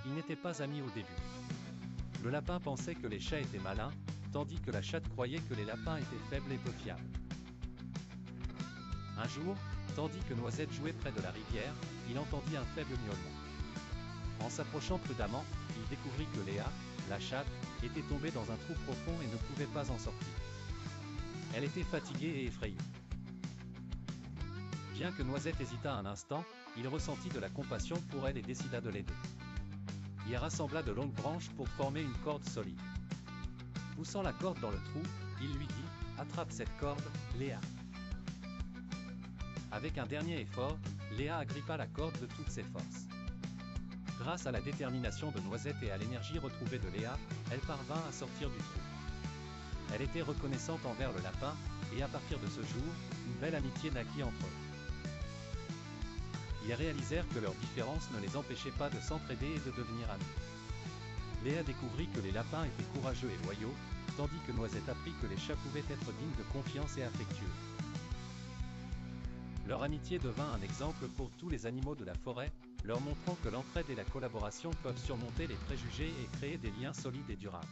ils n'étaient pas amis au début. Le lapin pensait que les chats étaient malins, tandis que la chatte croyait que les lapins étaient faibles et peu fiables. Un jour, tandis que Noisette jouait près de la rivière, il entendit un faible miaulement. En s'approchant prudemment, il découvrit que Léa, la chatte, était tombée dans un trou profond et ne pouvait pas en sortir. Elle était fatiguée et effrayée. Bien que Noisette hésitât un instant, il ressentit de la compassion pour elle et décida de l'aider. Il rassembla de longues branches pour former une corde solide. Poussant la corde dans le trou, il lui dit « Attrape cette corde, Léa ». Avec un dernier effort, Léa agrippa la corde de toutes ses forces. Grâce à la détermination de Noisette et à l'énergie retrouvée de Léa, elle parvint à sortir du trou. Elle était reconnaissante envers le lapin, et à partir de ce jour, une belle amitié naquit entre eux. Ils réalisèrent que leurs différences ne les empêchaient pas de s'entraider et de devenir amis. Léa découvrit que les lapins étaient courageux et loyaux, tandis que Noisette apprit que les chats pouvaient être dignes de confiance et affectueux. Leur amitié devint un exemple pour tous les animaux de la forêt, leur montrant que l'entraide et la collaboration peuvent surmonter les préjugés et créer des liens solides et durables.